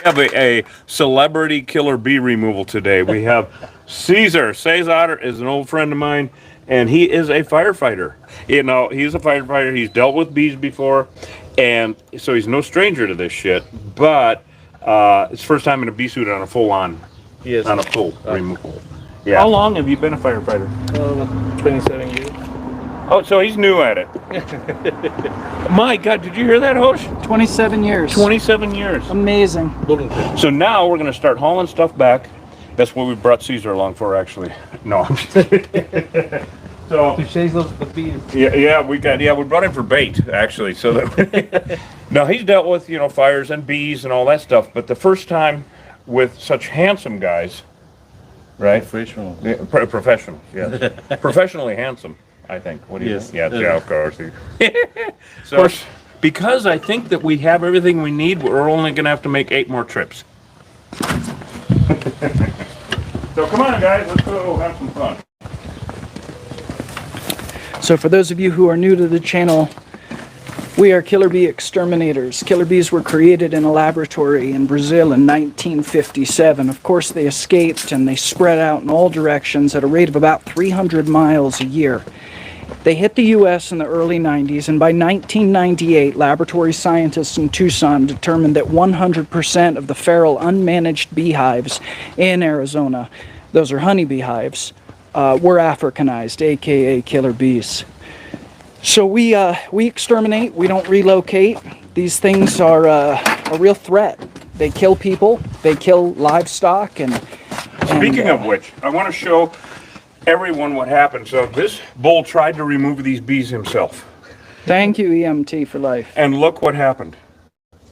have a celebrity killer bee removal today. We have Caesar. Caesar is an old friend of mine, and he is a firefighter. You know, he's a firefighter. He's dealt with bees before, and so he's no stranger to this shit. But it's first time in a bee suit on a full-on, on a full removal. Yeah. How long have you been a firefighter? 27 years. Oh, so he's new at it. My God, did you hear that, Hōsh? 27 years. 27 years. Amazing. So now we're going to start hauling stuff back. That's what we brought Caesar along for, actually. No, I'm just so to chase those the bees. Yeah, we brought him for bait, actually. So that no, he's dealt with, you know, fires and bees and all that stuff. But the first time with such handsome guys, right? Professional. Yeah, professional, yes. Professionally handsome, I think. What do you think? Yeah, of course. So, of course, because I think that we have everything we need, we're only going to have to make 8 more trips. So come on, guys, let's go have some fun. So for those of you who are new to the channel, we are killer bee exterminators. Killer bees were created in a laboratory in Brazil in 1957. Of course, they escaped and they spread out in all directions at a rate of about 300 miles a year. They hit the U.S. in the early 90s, and by 1998, laboratory scientists in Tucson determined that 100% of the feral unmanaged beehives in Arizona, those are honeybee hives, were Africanized, aka killer bees. So we exterminate, we don't relocate. These things are a real threat. They kill people, they kill livestock, and Speaking of which, I want to show everyone what happened. So this bull tried to remove these bees himself. Thank you, EMT for life. And look what happened.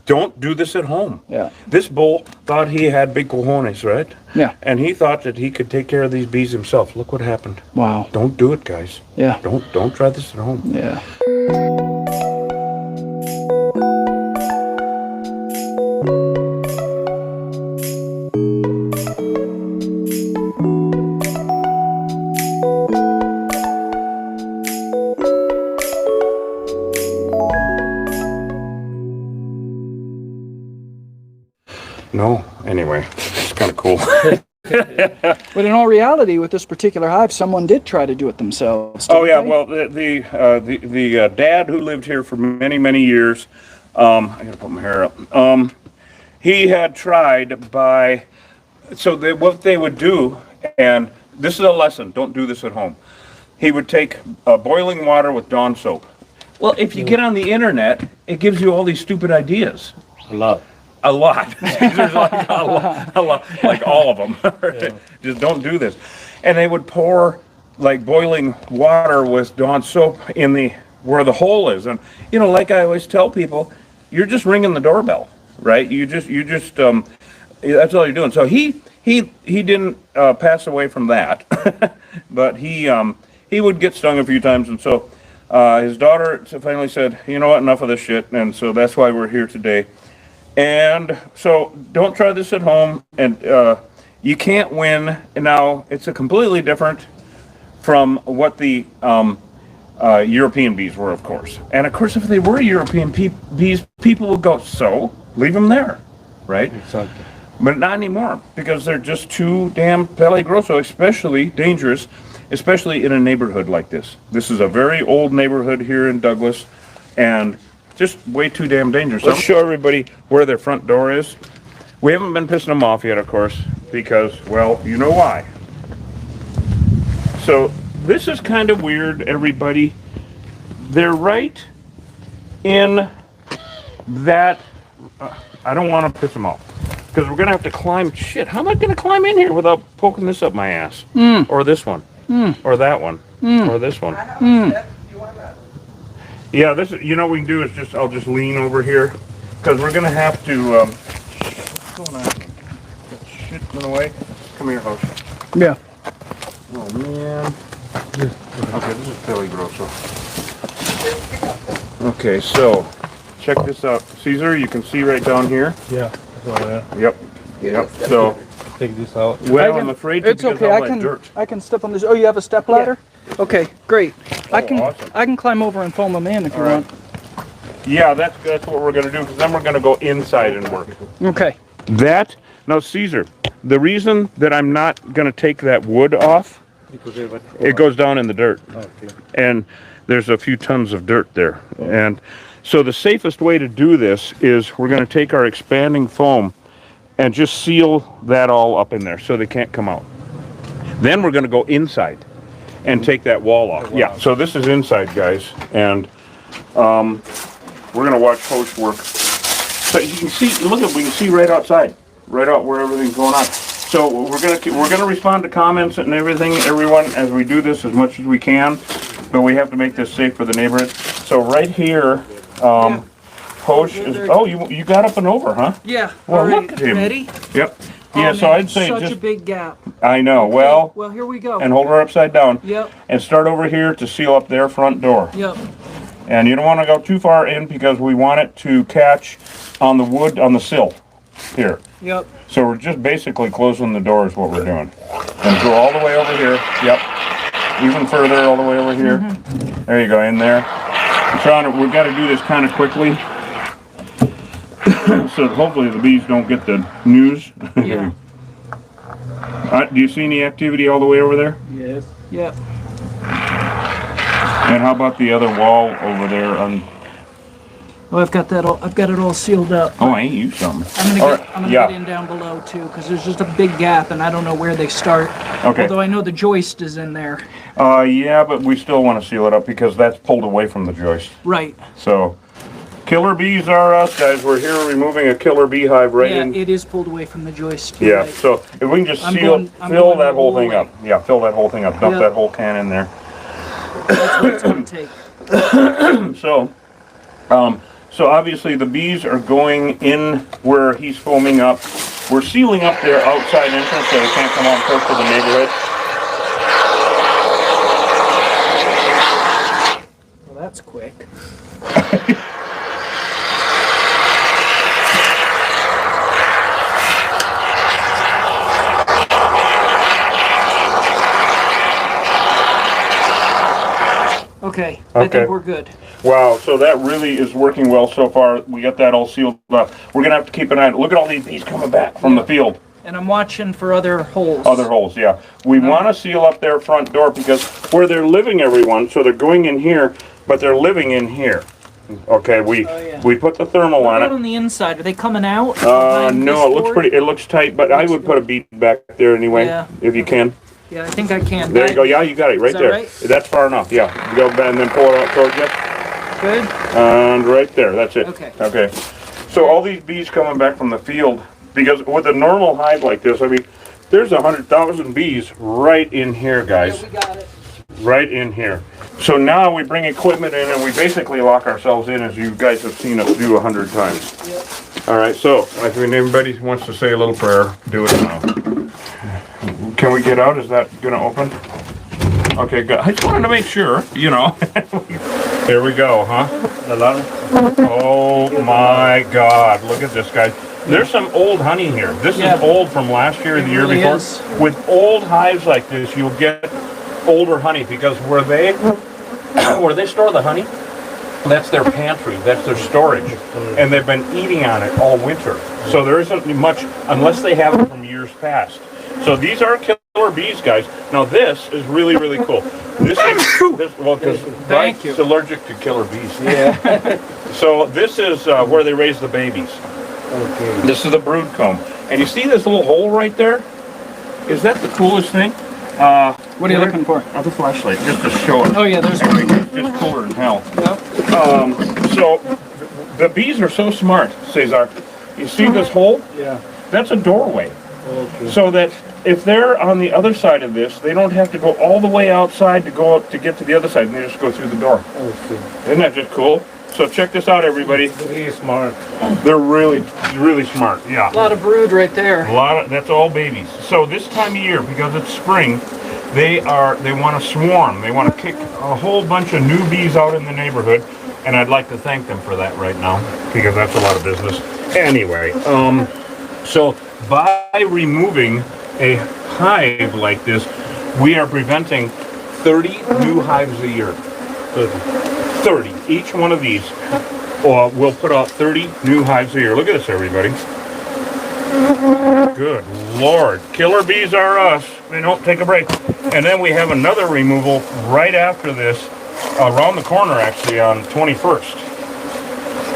Don't do this at home. Yeah. This bull thought he had big cojones, right? Yeah. And he thought that he could take care of these bees himself. Look what happened. Wow. Don't do it, guys. Yeah. Don't try this at home. Yeah. No, anyway, it's kind of cool. But in all reality, with this particular hive, someone did try to do it themselves. Oh yeah, well the dad who lived here for many years, I gotta put my hair up. He had tried by, so what they would do, and this is a lesson, don't do this at home. He would take boiling water with Dawn soap. Well, if you get on the internet, it gives you all these stupid ideas. A lot. A lot. There's like a lot, like all of them. Yeah. Just don't do this. And they would pour like boiling water with Dawn soap in where the hole is. And you know, like I always tell people, you're just ringing the doorbell, right? You just that's all you're doing. So he didn't pass away from that, but he would get stung a few times, and so his daughter finally said, you know what, enough of this shit. And so that's why we're here today. And so don't try this at home, and you can't win. Now, it's a completely different from what the European bees were, of course. And of course, if they were European bees, people would go, so leave them there, right? Exactly. But not anymore, because they're just too damn peligroso, especially dangerous, especially in a neighborhood like this. This is a very old neighborhood here in Douglas, and just way too damn dangerous. Let's show everybody where their front door is. We haven't been pissing them off yet, of course, because, well, you know why. So this is kind of weird, everybody. They're right in that, I don't want to piss them off, because we're going to have to climb, shit, how am I going to climb in here without poking this up my ass? Or this one, or that one, or this one. Yeah, this is, you know what we can do is I'll just lean over here, because we're going to have to, what's going on? That shit in the way. Come here, Hōsh. Yeah. Oh, man. Okay, this is Billy Grosso. Okay, so, check this out. Caesar, you can see right down here. Yeah. Yep. So, take this out. Well, I'm afraid to, it's okay. I can step on this. Oh, you have a step ladder? Yeah. Okay, great. Awesome. I can climb over and foam them in if you want. Yeah, that's what we're going to do, because then we're going to go inside and work. Okay. Now Caesar, the reason that I'm not going to take that wood off, Because they were. it goes down in the dirt. Okay. And there's a few tons of dirt there. And so the safest way to do this is we're going to take our expanding foam and just seal that all up in there so they can't come out. Then we're going to go inside and take that wall off. Yeah, so this is inside, guys. And we're going to watch Hōsh work. So you can see, look at, we can see right outside, right out where everything's going on. So we're gonna respond to comments and everything, everyone, as we do this as much as we can, but we have to make this safe for the neighborhood. So right here, Hōsh is. Oh, you got up and over, huh? Yeah. Well, All right. look at him. Ready? Yep. Oh, Yeah. So man, I'd say such just. a big gap. I know. Okay, Well. Well, here we go. And hold her upside down. Yep. And start over here to seal up their front door. Yep. And you don't want to go too far in because we want it to catch on the wood on the sill here. Yep. So we're just basically closing the door is what we're doing. And go all the way over here. Yep. Even further all the way over here. There you go, in there. We've got to do this kind of quickly. So hopefully the bees don't get the news. Yeah. Do you see any activity all the way over there? Yes. Yep. And how about the other wall over there on... Well, I've got that all. I've got it all sealed up. Oh, ain't you something? I'm All gonna right, get in down below too, because there's just a big gap, and I don't know where they start. Okay. Although I know the joist is in there. Yeah, but we still want to seal it up because that's pulled away from the joist. Right. So, killer bees are us, guys. We're here removing a killer beehive right Yeah, in. it is pulled away from the joist. You're Yeah, right. so if we can just I'm seal, going fill that the whole whole thing way. up. Yeah, fill that whole thing up. Dump Yeah. that whole can in there. That's what it's gonna take. So obviously the bees are going in where he's foaming up. We're sealing up their outside entrance so they can't come out close to the neighborhood. Well, that's quick. Okay, I Okay. think we're good. Wow, so that really is working well so far. We got that all sealed up. We're gonna have to keep an eye on it. Look at all these bees coming back from the field. And I'm watching for other holes. Other holes, yeah. We want to seal up their front door because where they're living, everyone, so they're going in here, but they're living in here. Okay, we put the thermal What on about it. on the inside? Are they coming out? behind No, this it looks board? pretty. It looks tight, but I would put a bead back there anyway, Yeah. if you can. Yeah, I think I can. There you go. Yeah, you got it right that there. right? That's far enough. Yeah, you go and then pull it out towards you, Good. and right there. That's it. Okay. Okay. So all these bees coming back from the field, because with a normal hive like this, I mean, there's 100,000 bees right in here, guys. Yeah, we got it. Right in here. So now we bring equipment in and we basically lock ourselves in, as you guys have seen us do 100 times. Yep. All right, so if anybody wants to say a little prayer, do it now. Can we get out? Is that gonna open? Okay, good. I just wanted to make sure, you know. Here we go, huh? Oh my God, look at this, guys. There's some old honey here. This Yeah. is old from last year or the year really before. is. With old hives like this, you'll get older honey because where they store the honey, that's their pantry, that's their storage, and they've been eating on it all winter. So there isn't much unless they have it from years past. So these are killer bees, guys. Now this is really, really cool. This well, because Thank you. Mike's allergic to killer bees. Yeah. So this is where they raise the babies. Okay. This is the brood comb, and you see this little hole right there? Is that the coolest thing? What are you looking for? Oh, the flashlight, just to show it. Oh yeah, there's one. Just cooler than hell. Yep. So the bees are so smart, Cesar. You see this hole? Yeah. That's a doorway. Okay. So that if they're on the other side of this, they don't have to go all the way outside to go up to get to the other side, and they just go through the door. Okay. Isn't that just cool? So check this out, everybody. Very smart. They're really, really smart. Yeah. A lot of brood right there. That's all babies. So this time of year, because it's spring, they want to swarm. They want to kick a whole bunch of new bees out in the neighborhood, and I'd like to thank them for that right now, because that's a lot of business. Anyway, so by removing a hive like this, we are preventing 30 new hives a year. 30. Each one of these will put out 30 new hives a year. Look at this, everybody. Good Lord. Killer bees are us. They don't take a break. And then we have another removal right after this, around the corner actually, on 21st.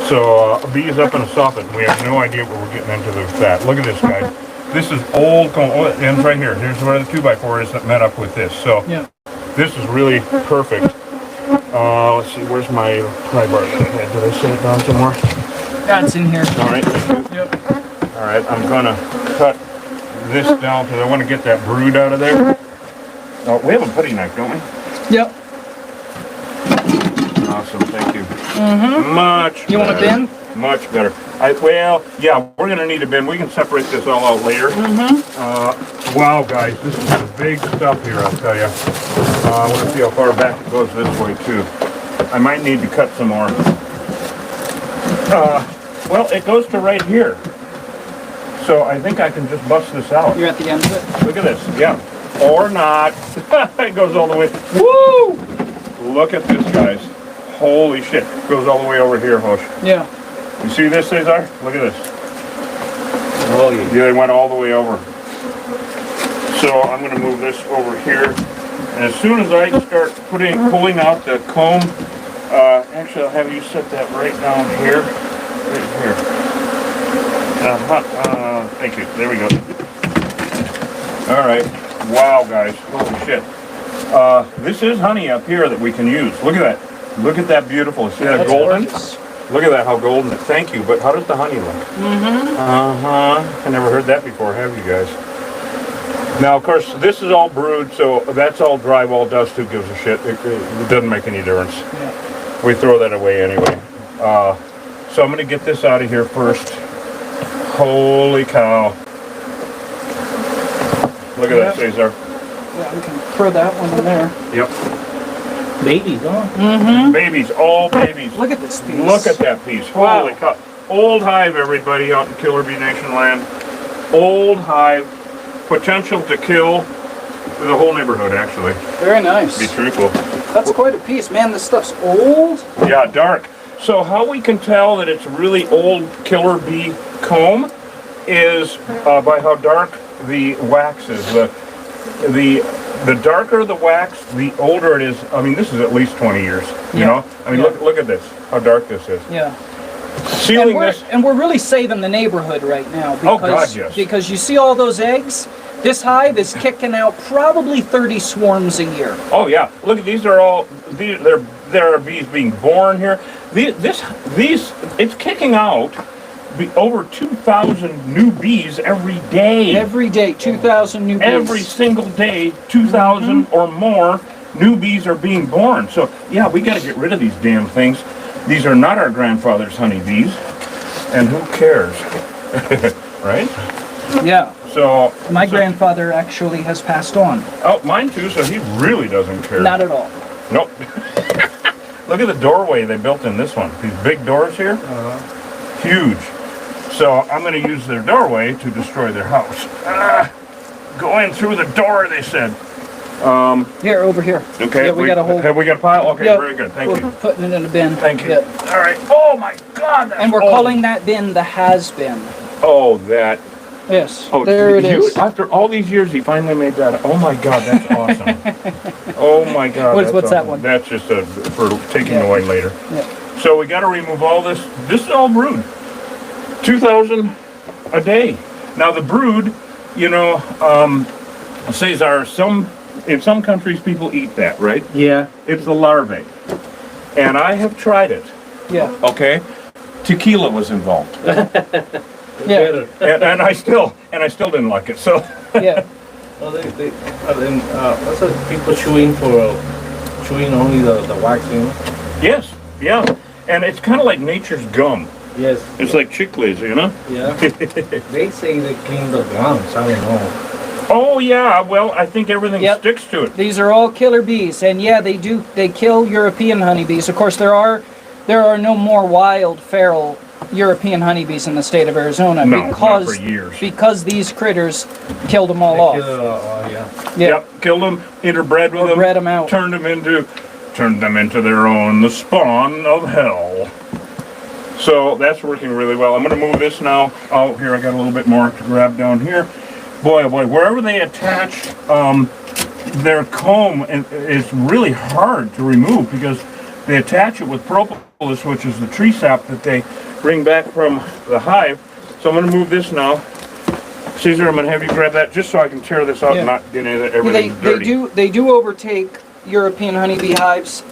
So bees up in a soffit. We have no idea what we're getting into with that. Look at this, guys. This is old. Oh, it ends right here. Here's where the 2x4 is that met up with this. So Yeah. this is really perfect. Let's see. Where's my pry bar? Did I set it down somewhere? That's in here. All right. Yep. All right. I'm gonna cut this down because I want to get that brood out of there. Oh, we have a putty knife, don't we? Yep. Awesome. Thank you. Much. You want a better. bin? Much better. Well, yeah, we're gonna need a bin. We can separate this all out later. Wow, guys, this is big stuff here, I'll tell you. I want to see how far back it goes this way too. I might need to cut some more. Well, it goes to right here. So I think I can just bust this out. You're at the end of it. Look at this. Yeah. Or not. It goes all the way. Woo! Look at this, guys. Holy shit. Goes all the way over here, Hōsh. Yeah. You see this, Cesar? Look at this. Oh, yeah. Yeah, they went all the way over. So I'm going to move this over here. And as soon as I start pulling out the comb, actually I'll have you set that right down here. Right here. Thank you. There we go. All right. Wow, guys. Holy shit. This is honey up here that we can use. Look at that. Look at that beautiful. See that That's golden? gorgeous. Look at that, how golden. Thank you, but how does the honey look? I never heard that before, have you guys? Now, of course, this is all brewed, so that's all drywall dust. Who gives a shit? It doesn't make any difference. Yeah. We throw that away anyway. So I'm going to get this out of here first. Holy cow. Look at that, Cesar. Yeah, we can throw that one in there. Yep. Babies, huh? Babies, all babies. Look at this piece. Look at that piece. Wow. Holy cow. Old hive, everybody out in Killer Bee Nation land. Old hive. Potential to kill the whole neighborhood, actually. Very nice. To be truthful. That's quite a piece. Man, this stuff's old. Yeah, dark. So how we can tell that it's really old killer bee comb is by how dark the wax is. The darker the wax, the older it is. I mean, this is at least 20 years. You know? I mean, look at this. How dark this is. Yeah. Sealing this. And we're really saving the neighborhood right now. Because, Oh, God, yes. Because you see all those eggs? This hive is kicking out probably 30 swarms a year. Oh yeah. Look, these are all. There are bees being born here. It's kicking out over 2,000 new bees every day. Every day, 2,000 new bees. Every single day, 2,000 or more new bees are being born. So yeah, we got to get rid of these damn things. These are not our grandfather's honeybees, and who cares, right? Yeah. So My grandfather actually has passed on. Oh, mine too. So he really doesn't care. Not at all. Nope. Look at the doorway they built in this one. These big doors here, huge. So I'm going to use their doorway to destroy their house. Go in through the door, they said. Here, over here. Okay. Yeah, we got a whole. Have we got a pile? Okay, Yep. very good. Thank We're you. putting it in a bin. Thank you. Yep. All right. Oh my God. That's And we're old. calling that bin the has been. Oh, that. Yes. Oh, there it is. After all these years, he finally made that. Oh my God, that's awesome. Oh my God. What's that's that awesome. one? That's just for taking away later. Yeah. So we got to remove all this. This is all brood. 2,000 a day. Now the brood, you know, Cesar, in some countries people eat that, right? Yeah. It's the larvae. And I have tried it, Yeah. okay? Tequila was involved. Yeah. and I still didn't like it. So Yeah. Well, what's that? People chewing only the wax, you know? yes, yeah. And it's kind of like nature's gum. Yes. It's like chiclets, you know? Yeah. They say they clean the gums. I don't know. Oh yeah, well I think everything Yep. sticks to it. These are all killer bees, and yeah, they kill European honeybees. Of course, there are no more wild, feral European honeybees in the state of Arizona No, because not for years. because these critters killed them all They off. kill, yeah. Yeah. Yep, killed them, interbred with Or them, bred 'em out. turned them into their own, the spawn of hell. So that's working really well. I'm going to move this now. Oh, here, I got a little bit more to grab down here. Boy, oh boy, wherever they attach their comb, it's really hard to remove because they attach it with propolis, which is the tree sap that they bring back from the hive. So I'm going to move this now. Caesar, I'm going to have you grab that just so I can tear this out and not get everything dirty. They do overtake European honeybee hives.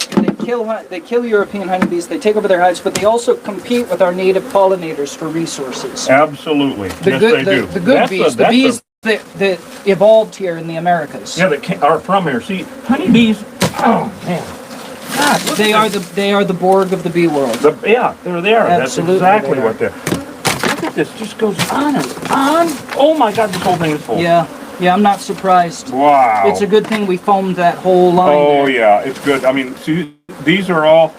They kill European honeybees. They take over their hives, but they also compete with our native pollinators for resources. Absolutely. The Yes, good, they do. the good bees, the bees that evolved here in the Americas. Yeah, that are from here. See, honeybees. Oh man. God, They are the Borg of the bee world. Yeah, they're there. Absolutely, That's exactly they are. what they're. Look at this. Just goes on and on. Oh my God, this whole thing is full. Yeah, I'm not surprised. Wow. It's a good thing we foamed that whole line. Oh there. yeah, it's good. I mean, see, these are all.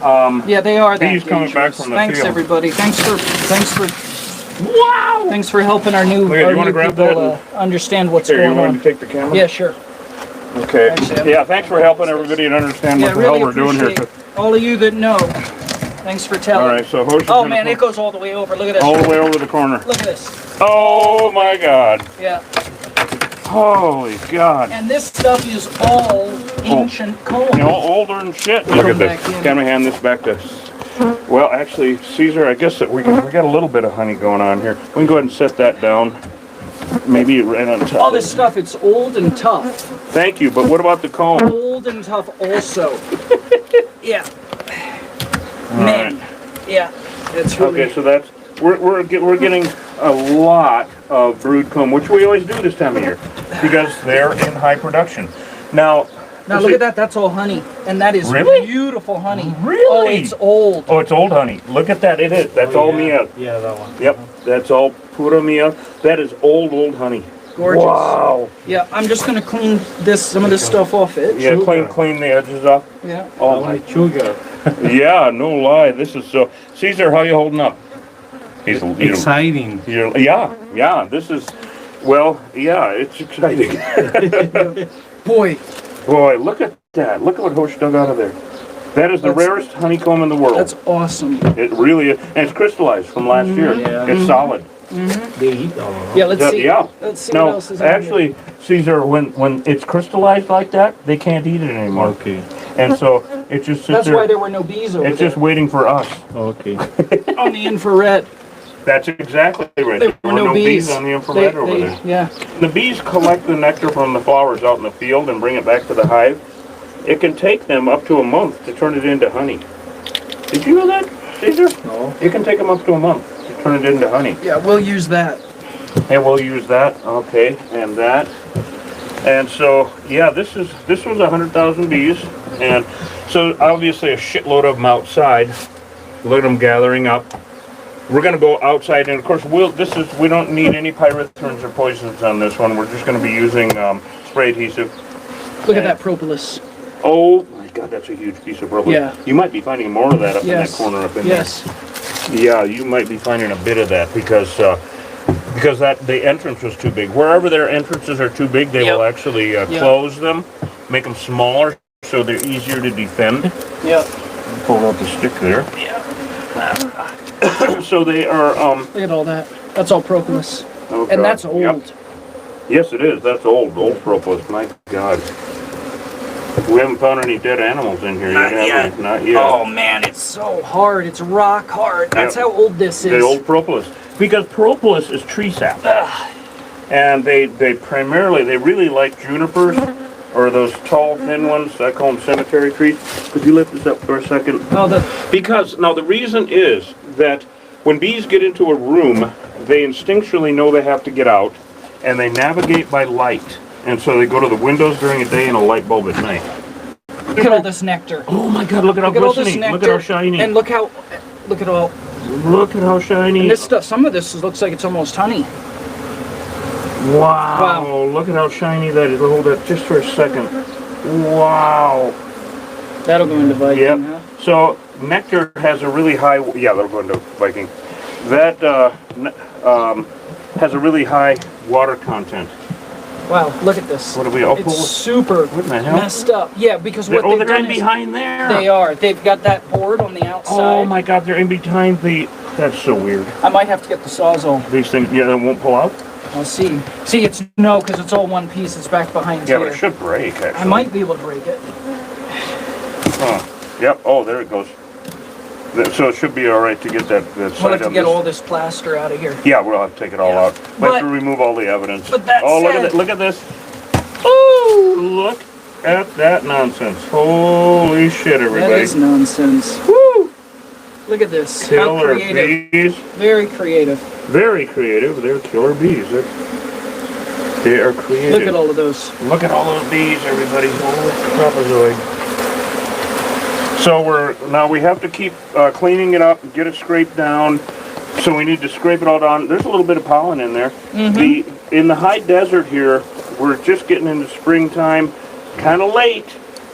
Yeah, they are that Bees coming back from the Thanks, field. everybody. Thanks for Wow. thanks for helping our new, Look, you wanna grab people that understand what's Here, you going want on. to take the camera? Yeah, sure. Okay. Thanks, Sam. Yeah, thanks for helping everybody and understand Yeah, what the hell really we're doing here. appreciate all of you that know. Thanks for telling. All right, so Hōsh is Oh gonna man, come it goes all the way over. Look at this. all the way over the corner. Look at this. Oh my God. Yeah. Holy God. And this stuff is all ancient comb. You know, older and shit. Look at this. Back in. Can we hand this back to? Well, actually, Caesar, I guess that we got a little bit of honey going on here. We can go ahead and set that down. Maybe right on top. All this stuff, it's old and tough. Thank you, but what about the comb? Old and tough also. Yeah. All Man. right. Yeah. It's really. Okay, so that's we're getting a lot of brood comb, which we always do this time of year because they're in high production. Now Now look at that. That's all honey, and that is Really? beautiful honey. Really? Oh, it's old. Oh, it's old honey. Look at that. It is. That's all miel. Yeah, that one. Yep. That's all pura miel. That is old honey. Gorgeous. Wow. Yeah, I'm just gonna clean some of this stuff off it. Yeah, clean the edges off. Yeah. Oh my. Sugar. Yeah, no lie. This is so. Caesar, how you holding up? He's Exciting. yeah. This is. Well, yeah, it's exciting. Boy, Boy, look at that. Look at what Hōsh dug out of there. That is the rarest honeycomb in the world. that's awesome. It really is. And it's crystallized from last year. Yeah. It's solid. They eat all of them. Yeah, let's see. Yeah. Let's see what No, else is on actually, Caesar, when it's crystallized like that, they can't eat it anymore. Okay. And so it just sits That's there. why there were no bees over It's there. just waiting for us. Okay. On the infrared. That's exactly right. There were no bees. on the infrared over there. Yeah. The bees collect the nectar from the flowers out in the field and bring it back to the hive. It can take them up to a month to turn it into honey. Did you know that, Caesar? No. It can take them up to a month to turn it into honey. Yeah, we'll use that. And we'll use that, okay, and that. And so, yeah, this was 100,000 bees, and so obviously a shitload of them outside. Look at them gathering up. We're going to go outside, and of course, we don't need any pyrethrones or poisons on this one. We're just going to be using spray adhesive. Look at that propolis. Oh my God, that's a huge piece of rubber. Yeah. You might be finding more of that up Yes. in that corner up in Yes. there. Yeah, you might be finding a bit of that because that the entrance was too big. Wherever their entrances are too big, they will actually close them, make them smaller so they're easier to defend. Yeah. Pull out the stick there. Yeah. So they are. Look at all that. That's all propolis. Oh And God, that's old. yep. Yes, it is. That's old propolis. My God. We haven't found any dead animals in here Not yet, have yet. we? Not yet. Oh man, it's so hard. It's rock hard. That's Yep. how old this is. The old propolis. Because propolis is tree sap. And they really like junipers or those tall, thin ones. I call them cemetery trees. Could you lift this up for a second? Oh, Because, now the reason is that when bees get into a room, they instinctually know they have to get out, and they navigate by light. And so they go to the windows during the day and a light bulb at night. look at all this nectar. Oh my God, look at how Look at all this glistening. nectar. Look at how shiny. And look all. Look at how shiny. And this stuff. Some of this looks like it's almost honey. Wow. Wow. Look at how shiny that is. Hold that just for a second. Wow. That'll go into Viking. Yep. Huh? So nectar has a really high. Yeah, they'll go into Viking. That has a really high water content. Wow, look at this. What do we all pull? It's super What in the hell? messed up. Yeah, because what Oh, they've they're done in is behind there. they are. They've got that board on the outside. Oh my God, they're in behind the. That's so weird. I might have to get the Sawzall. These things, yeah, they won't pull out. I'll see. See, it's no, because it's all one piece. It's back behind Yeah, here. but it should break. Actually. I might be able to break it. Huh. Yep. Oh, there it goes. So it should be all right to get that We'll side have to on get this. all this plaster out of here. Yeah, we'll have to take it all Yeah. out. We'll have But- to remove all the evidence. but that oh, look said- at that! Look at this! Oh, look at that nonsense! Holy shit, everybody! That is nonsense. Woo! Look at this. How Killer creative. bees. Very creative. Very creative. They're killer bees. They are creative. Look at all of those. Look at all those bees, everybody. Holy trapezoid. So we have to keep cleaning it up and get it scraped down. So we need to scrape it all down. There's a little bit of pollen in there. In the high desert here, we're just getting into springtime. Kind of late,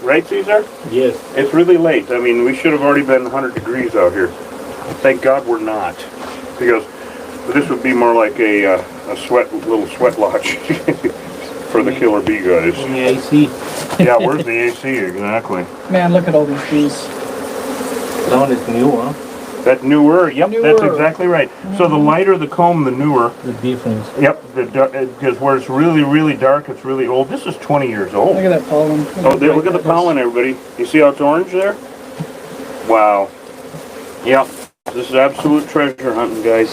right, Caesar? Yes. It's really late. I mean, we should have already been 100 degrees out here. Thank God we're not, because this would be more like a little sweat lodge for the killer bee guys. In the AC. Yeah, where's the AC exactly? Man, look at all these bees. That one is new, huh? That newer. Yep, that's Newer. exactly right. So the lighter the comb, the newer. The difference. Yep, because where it's really, really dark, it's really old. This is 20 years old. Look at that pollen. Oh, there, look at the pollen, everybody. You see how it's orange there? Wow. Yep, this is absolute treasure hunting, guys.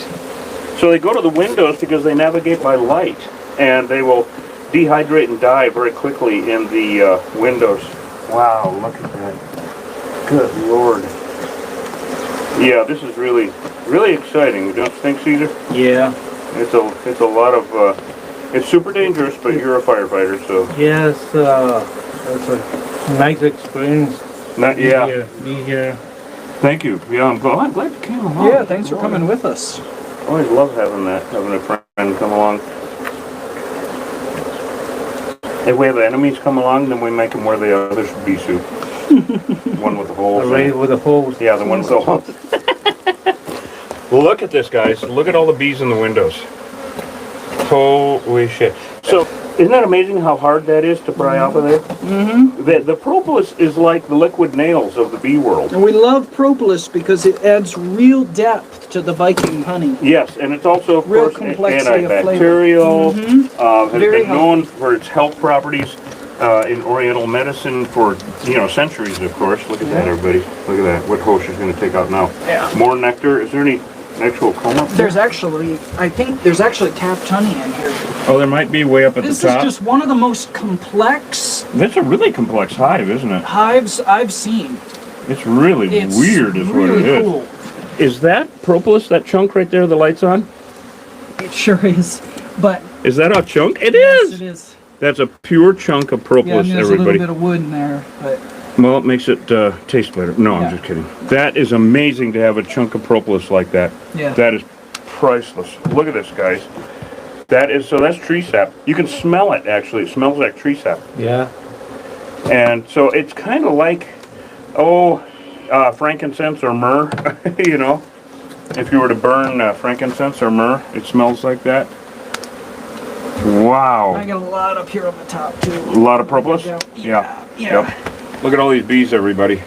So they go to the windows because they navigate by light, and they will dehydrate and die very quickly in the windows. Wow, look at that. Good Lord. Yeah, this is really, really exciting. Don't you think, Caesar? Yeah. It's a lot of. It's super dangerous, but you're a firefighter, so. Yes, it's a nice experience. Yeah. Be here. Thank you. Yeah, I'm glad you came along. Yeah, thanks for coming with us. I always love having a friend come along. If we have enemies come along, then we make them wear the other bee suit. One with the holes. Already with the hose. Yeah, the one with the holes. Well, look at this, guys. Look at all the bees in the windows. Holy shit. So, isn't that amazing how hard that is to pry off of there? Mm-hmm. The propolis is like the liquid nails of the bee world. And we love propolis because it adds real depth to the Viking honey. Yes, and it's also, of Real course, complexity of antibacterial, has Very been known for its health properties in Oriental medicine for, centuries, of course. Look at that, everybody. Look at that. What Hōsh is going to take out now. Yeah. More nectar. Is there any actual comb up there? I think there's actually capped honey in here. Oh, there might be way up at This the top. is just one of the most complex That's a really complex hive, isn't it? hives I've seen. It's really It's weird is what it really is. cool. Is that propolis, that chunk right there, the light's on? It sure is. But Is that a chunk? It yes, is! it is. That's a pure chunk of Yeah, propolis, and there's everybody. a little bit of wood in there, but Well, it makes it taste better. No, Yeah. I'm just kidding. That is amazing to have a chunk of propolis like that. yeah. That is priceless. Look at this, guys. That's tree sap. You can smell it, actually. It smells like tree sap. Yeah. And so it's kind of like, frankincense or myrrh, If you were to burn frankincense or myrrh, it smells like that. Wow. I got a lot up here on the top too. A lot of propolis? Yeah. Yep. Look at all these bees, everybody.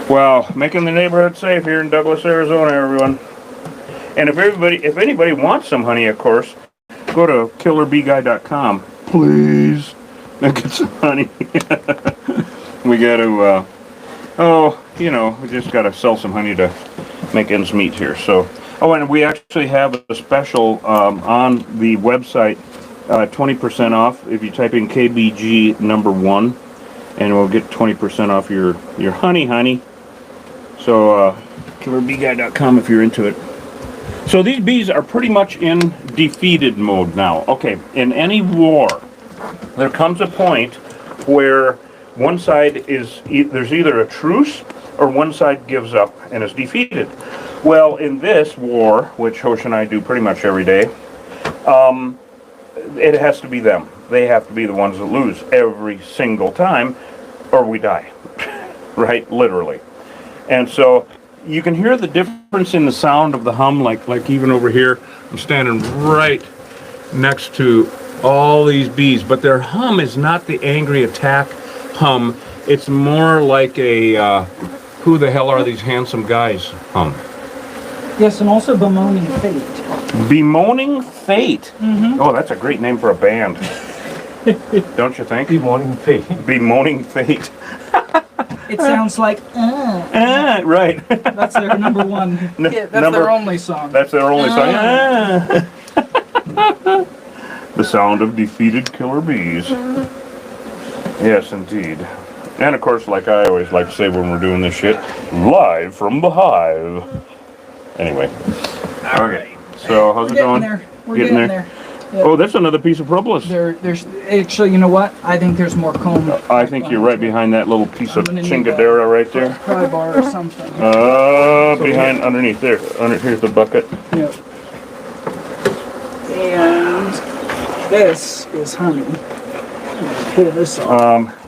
Wow, making the neighborhood safe here in Douglas, Arizona, everyone. And if anybody wants some honey, of course, go to killerbeeguy.com, please, and get some honey. We got to, we just got to sell some honey to make ends meet here. So, and we actually have a special on the website, 20% off if you type in KBG number 1, and we'll get 20% off your honey. So, killerbeeguy.com if you're into it. So these bees are pretty much in defeated mode now. Okay, in any war, there comes a point where one side there's either a truce or one side gives up and is defeated. Well, in this war, which Hōsh and I do pretty much every day, it has to be them. They have to be the ones that lose every single time, or we die, right? Literally. And so you can hear the difference in the sound of the hum, like even over here. I'm standing right next to all these bees, but their hum is not the angry attack hum. It's more like a who the hell are these handsome guys hum. Yes, and also bemoaning fate. Bemoaning fate. Oh, that's a great name for a band. Don't you think? Bemoaning fate. Bemoaning fate. It sounds like, Right. that's their number one hit. That's their only song. That's their only song. The sound of defeated killer bees. Yes, indeed. And of course, like I always like to say when we're doing this shit, live from the hive. Anyway. Okay. So how's it going? We're getting there. Yep. Oh, that's another piece of propolis. There's actually, you know what? I think there's more comb. I think you're right behind that little piece of chingadera right there. Pry bar or something. Behind, underneath there. Here's the bucket. Yep. And this is honey. Pull this off.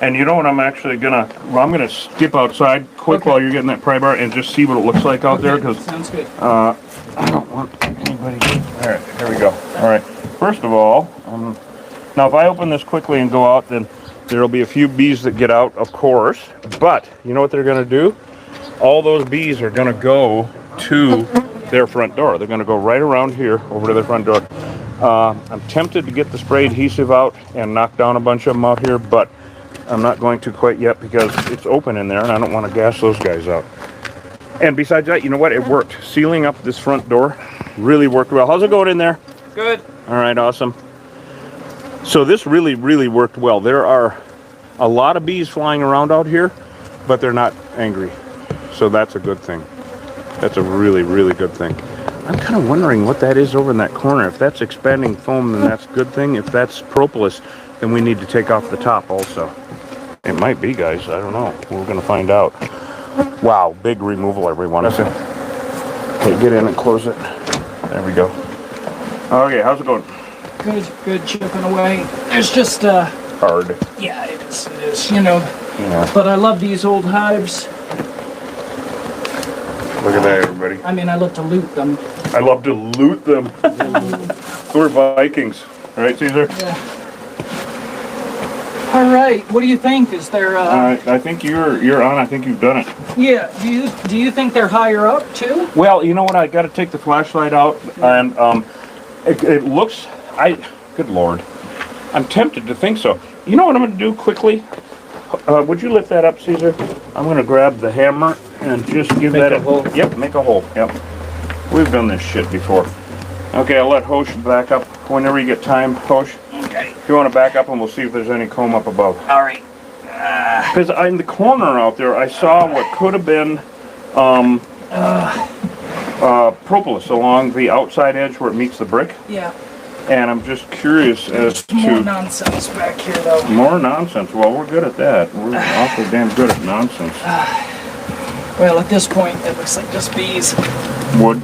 And you know what I'm actually gonna, I'm gonna skip outside quick while you're getting that pry bar and just see what it looks like out there, because sounds good. I don't want anybody. All right, here we go. All right. First of all, now if I open this quickly and go out, then there'll be a few bees that get out, of course. But you know what they're gonna do? All those bees are gonna go to their front door. They're gonna go right around here over to their front door. I'm tempted to get the spray adhesive out and knock down a bunch of them out here, but I'm not going to quite yet because it's open in there and I don't want to gas those guys out. And besides that, you know what? It worked. Sealing up this front door really worked well. How's it going in there? Good. All right, awesome. So this really, really worked well. There are a lot of bees flying around out here, but they're not angry. So that's a good thing. That's a really, really good thing. I'm kind of wondering what that is over in that corner. If that's expanding foam, then that's a good thing. If that's propolis, then we need to take off the top also. It might be, guys. I don't know. We're going to find out. Wow, big removal, everyone. Okay, get in and close it. There we go. Okay, how's it going? Good, chipping away. There's just, Hard. yeah, it is, you know. Yeah. But I love these old hives. Look at that, everybody. I mean, I love to loot them. I love to loot them. We're Vikings. Right, Caesar? Yeah. All right, what do you think? Is there, All right, I think you're on. I think you've done it. yeah, do you think they're higher up, too? Well, you know what? I got to take the flashlight out, and it looks. Good Lord, I'm tempted to think so. You know what I'm going to do quickly? Would you lift that up, Caesar? I'm going to grab the hammer and just give that a hole. Yep, make a hole. Yep. We've done this shit before. Okay, I'll let Hōsh back up whenever you get time, Hōsh. Okay. If you want to back up, and we'll see if there's any comb up above. All right. Because in the corner out there, I saw what could have been propolis along the outside edge where it meets the brick. Yeah. And I'm just curious as to... More nonsense back here, though. More nonsense. Well, we're good at that. We're awfully damn good at nonsense. Well, at this point, it looks like just bees. Wood.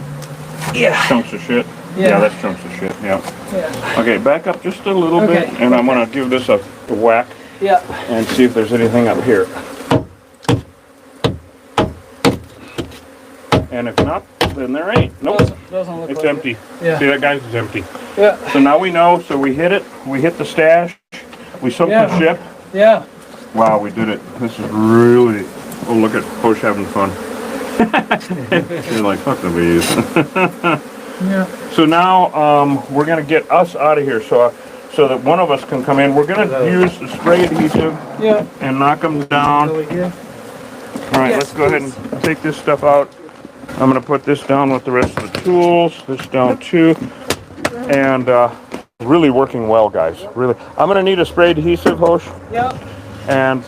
Yeah. Chunks of shit. Yeah. That's chunks of shit. Yeah. Yeah. Okay, back up just a little bit, and I'm going to give this a whack Yeah. and see if there's anything up here. And if not, then there ain't. Nope. Doesn't look It's like empty. It. Yeah. See, that guy's is empty. Yeah. So now we know. So we hit it. We hit the stash. We soaked the ship. Yeah. Wow, we did it. This is really... Oh, look at Hōsh having fun. You're like, fuck the bees. Yeah. So now we're going to get us out of here so that one of us can come in. We're going to use the spray adhesive and knock them down. All right, let's go ahead and take this stuff out. I'm going to put this down with the rest of the tools. This down too. And really working well, guys. Really. I'm going to need a spray adhesive, Hōsh. Yeah. And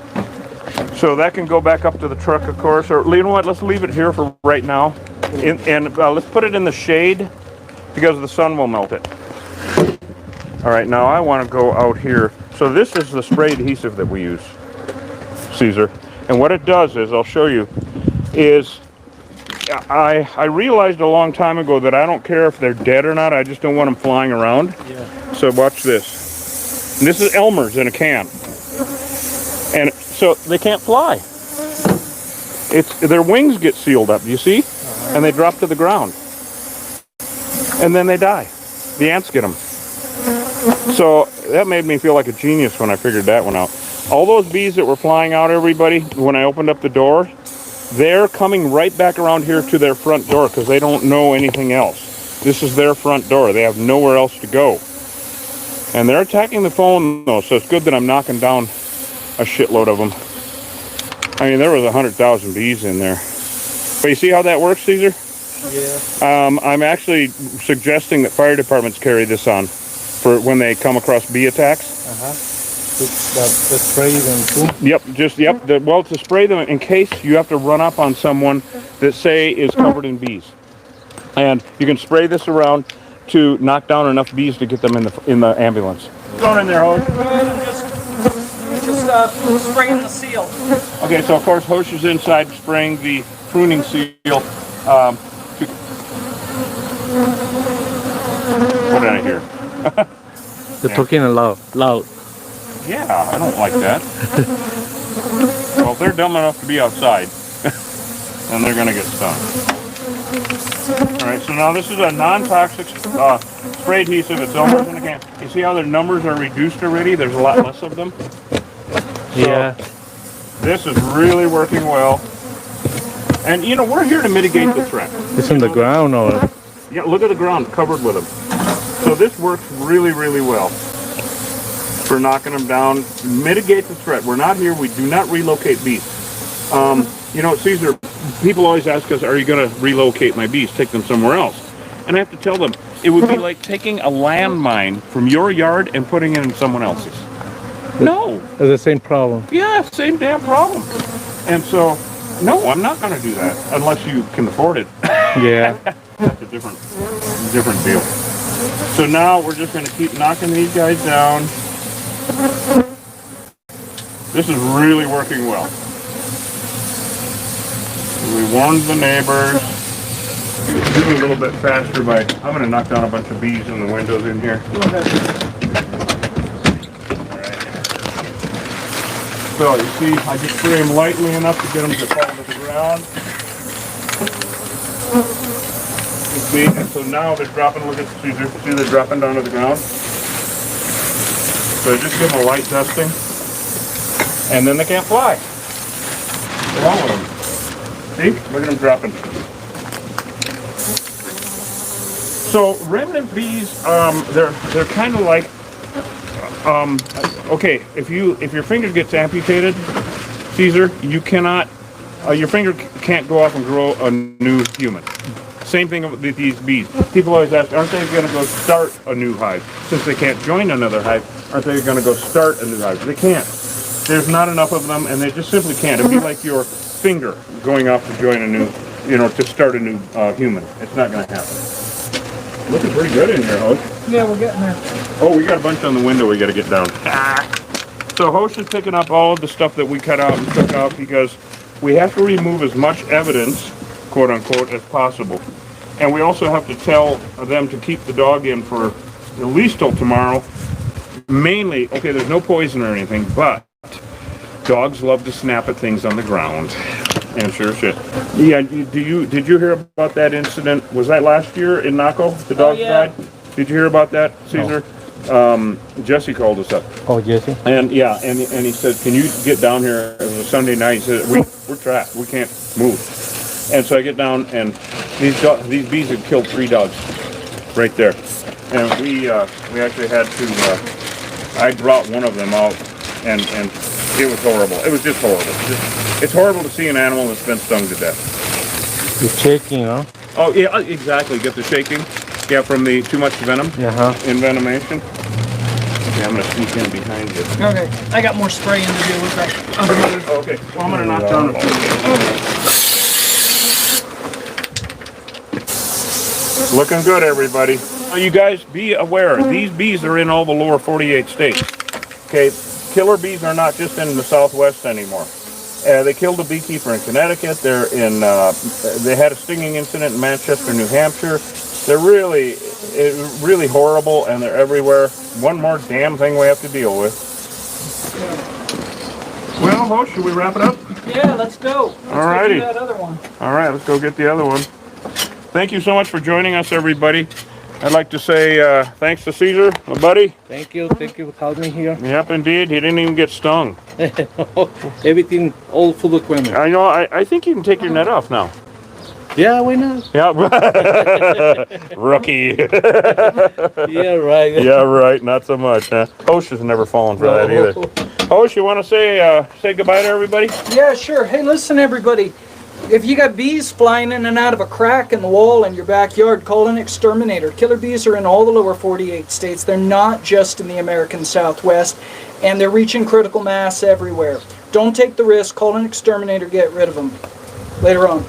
so that can go back up to the truck, of course. Or you know what? Let's leave it here for right now. And let's put it in the shade because the sun will melt it. All right, now I want to go out here. So this is the spray adhesive that we use, Caesar. And what it does is, I'll show you, is I realized a long time ago that I don't care if they're dead or not. I just don't want them flying around. Yeah. So watch this. And this is Elmer's in a can. And so they can't fly. Their wings get sealed up, you see? And they drop to the ground. And then they die. The ants get them. So that made me feel like a genius when I figured that one out. All those bees that were flying out, everybody, when I opened up the door, they're coming right back around here to their front door because they don't know anything else. This is their front door. They have nowhere else to go. And they're attacking the phone though, so it's good that I'm knocking down a shitload of them. I mean, there was 100,000 bees in there. But you see how that works, Caesar? Yeah. I'm actually suggesting that fire departments carry this on for when they come across bee attacks. To spray them too. Yep, well, to spray them in case you have to run up on someone that say is covered in bees. And you can spray this around to knock down enough bees to get them in the ambulance. What's going in there, Hōsh? Just spraying the seal. Okay, so of course Hōsh is inside spraying the pruning seal. What did I hear? You're talking loud. Yeah, I don't like that. Well, if they're dumb enough to be outside, then they're gonna get stung. All right, so now this is a non-toxic spray adhesive. It's almost in a can. You see how their numbers are reduced already? There's a lot less of them. Yeah. This is really working well. And you know, we're here to mitigate the threat. It's on the ground or? Yeah, look at the ground covered with them. So this works really, really well for knocking them down, mitigate the threat. We're not here, we do not relocate bees. You know, Caesar, people always ask us, are you going to relocate my bees, take them somewhere else? And I have to tell them, it would be like taking a landmine from your yard and putting it in someone else's. No. It's the same problem. Yeah, same damn problem. And so, no, I'm not going to do that unless you can afford it. Yeah. That's a different deal. So now we're just going to keep knocking these guys down. This is really working well. We warned the neighbors. Do it a little bit faster by, I'm going to knock down a bunch of bees in the windows in here. So you see, I just spray them lightly enough to get them to fall to the ground. You see, and so now they're dropping, look at Caesar, see they're dropping down to the ground. So just give them a light dusting, and then they can't fly. What's wrong with them? See, look at them dropping. So remnant bees, they're kind of like, okay, if your finger gets amputated, Caesar, you cannot, your finger can't go off and grow a new human. Same thing with these bees. People always ask, aren't they going to go start a new hive? Since they can't join another hive, aren't they going to go start a new hive? They can't. There's not enough of them, and they just simply can't. It'd be like your finger going off to join a new, to start a new human. It's not going to happen. Looking pretty good in here, Hōsh. Yeah, we're getting there. Oh, we got a bunch on the window we got to get down. So Hōsh is picking up all of the stuff that we cut out and took out because we have to remove as much evidence, quote unquote, as possible. And we also have to tell them to keep the dog in for at least till tomorrow. Mainly, okay, there's no poison or anything, but dogs love to snap at things on the ground. And sure shit. Yeah, did you hear about that incident? Was that last year in Naco? The dog died? Did you hear about that, Caesar? No. Jesse called us up. Oh, Jesse? And yeah, and he said, can you get down here? It was a Sunday night. He said, we're trapped. We can't move. And so I get down, and these bees had killed 3 dogs right there. And we actually had to, I brought one of them out, and it was horrible. It was just horrible. It's horrible to see an animal that's been stung to death. You're shaking, huh? Oh, yeah, exactly. Get the shaking. Yeah, from the too much venom. Envenomation. Okay, I'm going to sneak in behind you. Okay, I got more spraying to do with that. Okay, well, I'm going to knock down the Looking good, everybody. Now, you guys, be aware, these bees are in all the lower 48 states. Okay, killer bees are not just in the Southwest anymore. They killed a beekeeper in Connecticut. They're in. They had a stinging incident in Manchester, New Hampshire. They're really horrible, and they're everywhere. One more damn thing we have to deal with. Well, Hōsh, should we wrap it up? Yeah, let's go. Alrighty. That other one. All right, let's go get the other one. Thank you so much for joining us, everybody. I'd like to say thanks to Caesar, my buddy. Thank you for calling me here. Yep, indeed. He didn't even get stung. Everything, all full equipment. I know. I think you can take your net off now. Yeah, why not? Yeah. Rookie. Yeah, right. Yeah, right. Not so much, huh? Hōsh has never fallen for that either. Hōsh, you want to say goodbye to everybody? Yeah, sure. Hey, listen, everybody. If you got bees flying in and out of a crack in the wall in your backyard, call an exterminator. Killer bees are in all the lower 48 states. They're not just in the American Southwest, and they're reaching critical mass everywhere. Don't take the risk. Call an exterminator. Get rid of them. Later on.